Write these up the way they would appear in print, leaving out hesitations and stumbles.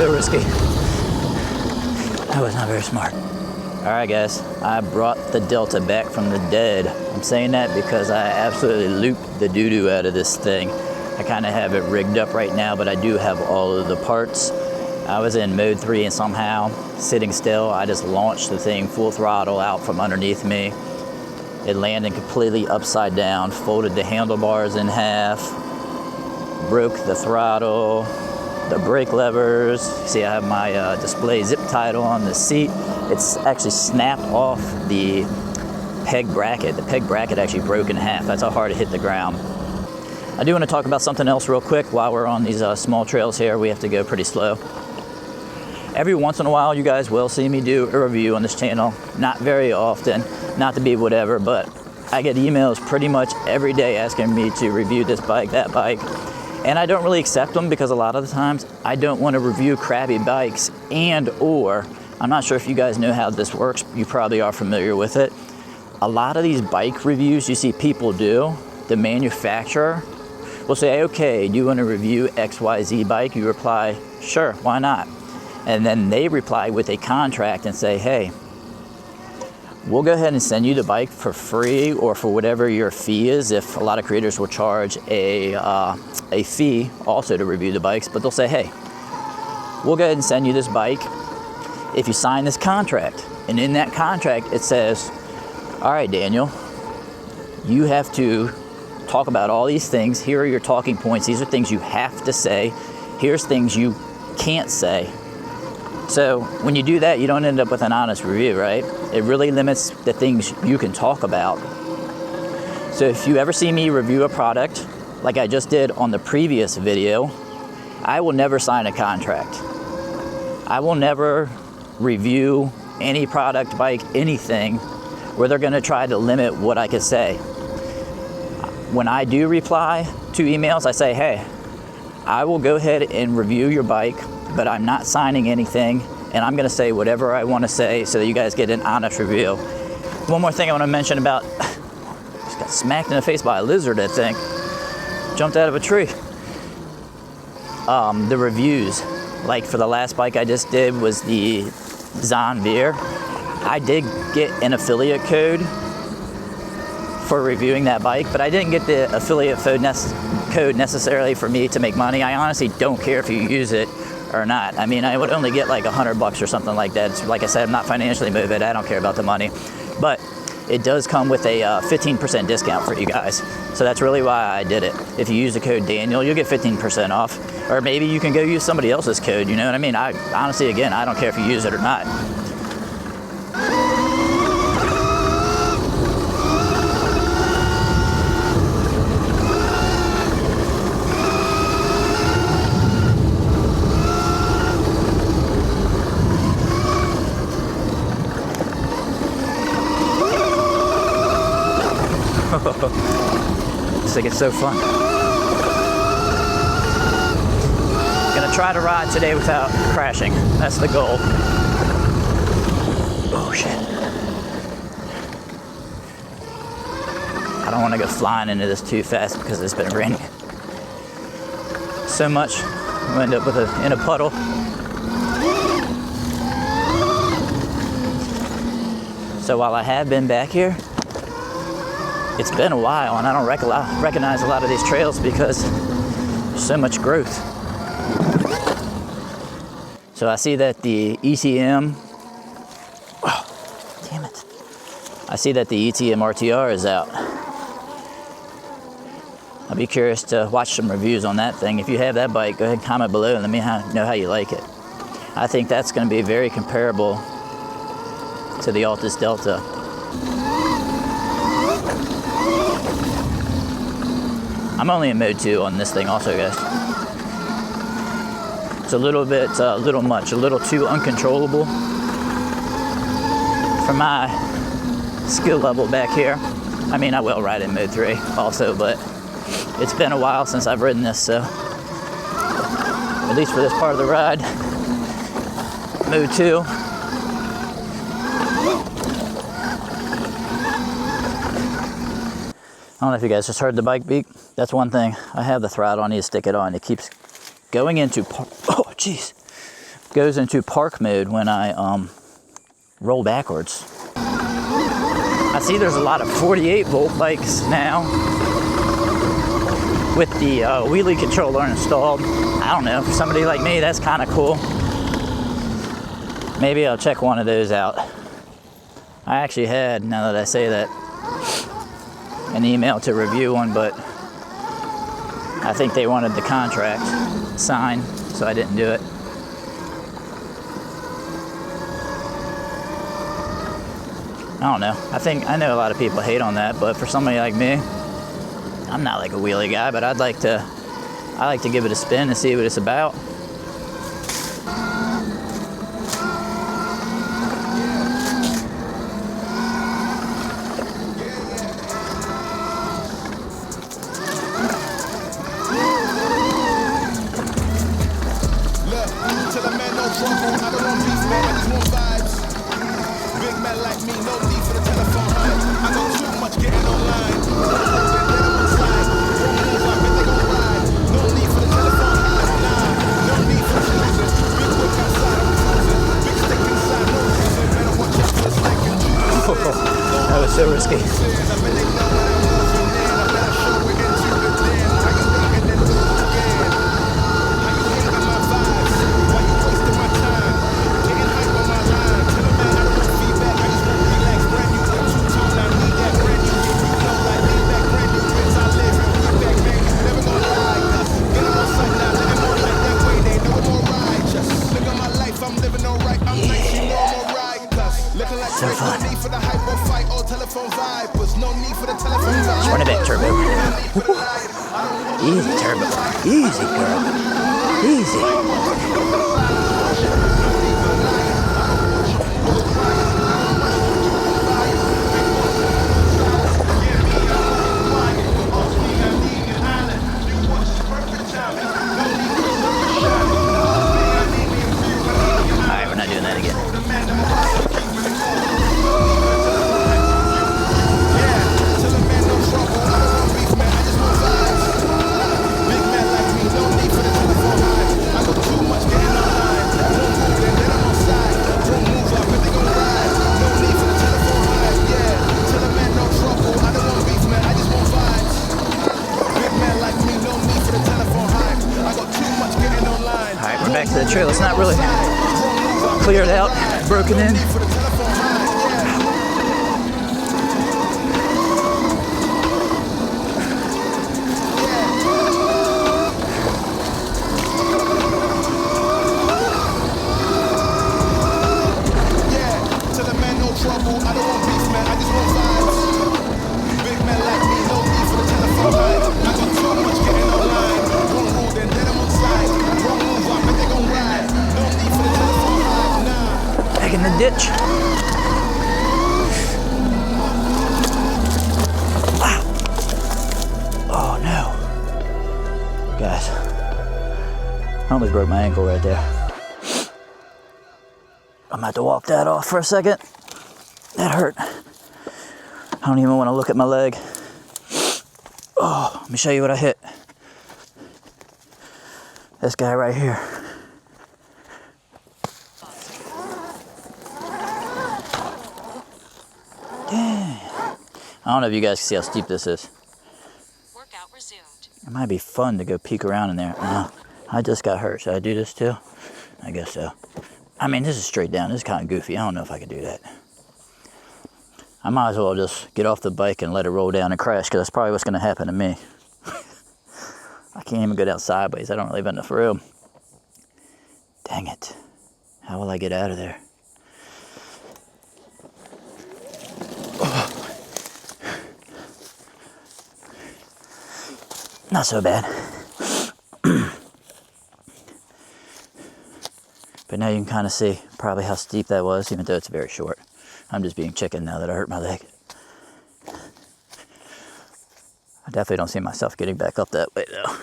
so risky. That was not very smart. All right, guys, I brought the Delta back from the dead. I'm saying that because I absolutely looped the doo-doo out of this thing. I kind of have it rigged up right now, but I do have all of the parts. I was in mode 3 and somehow, sitting still, I just launched the thing full throttle out from underneath me. It landed completely upside down, folded the handlebars in half, broke the throttle, the brake levers. See, I have my display zip title on the seat. It's actually snapped off the peg bracket. The peg bracket actually broke in half. That's how hard it hit the ground. I do want to talk about something else real quick while we're on these small trails here. We have to go pretty slow. Every once in a while, you guys will see me do a review on this channel. Not very often, not to be whatever, but I get emails pretty much every day asking me to review this bike, that bike. And I don't really accept them because a lot of the times I don't want to review crappy bikes or I'm not sure if you guys know how this works. You probably are familiar with it. A lot of these bike reviews you see people do, the manufacturer will say, okay, do you want to review XYZ bike? You reply, sure, why not? And then they reply with a contract and say, hey, we'll go ahead and send you the bike for free or for whatever your fee is. If a lot of creators will charge a fee also to review the bikes, but they'll say, hey, we'll go ahead and send you this bike if you sign this contract. And in that contract, it says, all right, Daniel, you have to talk about all these things. Here are your talking points. These are things you have to say. Here's things you can't say. So when you do that, you don't end up with an honest review, right? It really limits the things you can talk about. So if you ever see me review a product, like I just did on the previous video, I will never sign a contract. I will never review any product, bike, anything, where they're gonna try to limit what I could say. When I do reply to emails, I say, hey, I will go ahead and review your bike, but I'm not signing anything, and I'm gonna say whatever I wanna say so that you guys get an honest review. One more thing I wanna mention about, just got smacked in the face by a lizard, I think. Jumped out of a tree. The reviews, like for the last bike I just did was the Zonveer. I did get an affiliate code for reviewing that bike, but I didn't get the affiliate code necessarily for me to make money. I honestly don't care if you use it or not. I mean, I would only get like $100 or something like that. It's, like I said, I'm not financially motivated. I don't care about the money, but it does come with a 15% discount for you guys. So that's really why I did it. If you use the code Daniel, you'll get 15% off, or maybe you can go use somebody else's code. You know what I mean? I honestly, again, I don't care if you use it or not. This thing is so fun. Gonna try to ride today without crashing. That's the goal. Oh shit. I don't want to go flying into this too fast because it's been raining so much. I'll end up in a puddle. So while I have been back here, it's been a while, and I don't recognize a lot of these trails because there's so much growth. So I see that the ETM, oh, damn it. I see that the ETM RTR is out. I'll be curious to watch some reviews on that thing. If you have that bike, go ahead and comment below and let me know how you like it. I think that's going to be very comparable to the Altis Delta. I'm only in mode 2 on this thing also, guys. It's a little too uncontrollable for my skill level back here. I mean, I will ride in mode 3 also, but it's been a while since I've ridden this, so at least for this part of the ride, mode 2. I don't know if you guys just heard the bike beep. That's one thing. I have the throttle. I need to stick it on. It keeps going into oh, jeez. goes into park mode when I roll backwards. I see there's a lot of 48 volt bikes now with the wheelie controller installed. I don't know, for somebody like me, that's kind of cool. Maybe I'll check one of those out. I actually had, now that I say that, an email to review one, but I think they wanted the contract signed, so I didn't do it. I don't know. I know a lot of people hate on that, but for somebody like me, I'm not like a wheelie guy, but I like to give it a spin and see what it's about. That was so risky. So fun. Just run it back, Turbo. Easy, Turbo. Easy, girl. Easy. Alright, we're not doing that again. Back to the trail. It's not really cleared out, broken in. In the ditch. Wow. Oh no. Guys, I almost broke my ankle right there. I'm gonna have to walk that off for a second. That hurt. I don't even want to look at my leg. Oh, let me show you what I hit. This guy right here. I don't know if you guys can see how steep this is. Workout resumed. It might be fun to go peek around in there. No, I just got hurt. Should I do this too? I guess so. I mean, this is straight down. This is kind of goofy. I don't know if I could do that. I might as well just get off the bike and let it roll down and crash, because that's probably what's going to happen to me. I can't even go down sideways. I don't really have enough room. Dang it. How will I get out of there? Not so bad. But now you can kind of see probably how steep that was, even though it's very short. I'm just being chicken now that I hurt my leg. I definitely don't see myself getting back up that way though.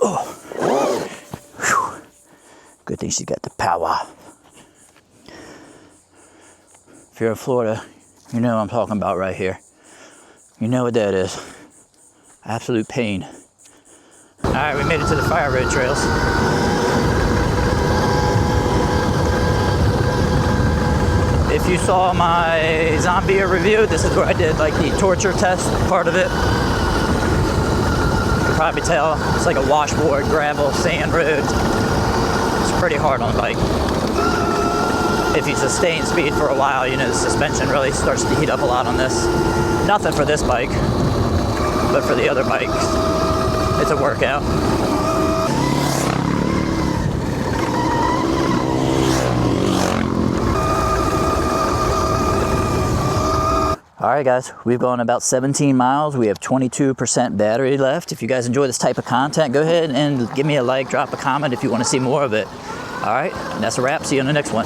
Oh. Whew. Good thing she's got the power. If you're in Florida, you know what I'm talking about right here. You know what that is. Absolute pain. All right, we made it to the fire road trails. If you saw my zombie review, this is where I did like the torture test part of it. You can probably tell it's like a washboard, gravel, sand road. It's pretty hard on the bike. If you sustain speed for a while, you know, the suspension really starts to heat up a lot on this. Nothing for this bike, but for the other bikes, it's a workout. All right, guys, we've gone about 17 miles. We have 22% battery left. If you guys enjoy this type of content, go ahead and give me a like, drop a comment if you want to see more of it. All right, and that's a wrap. See you on the next one.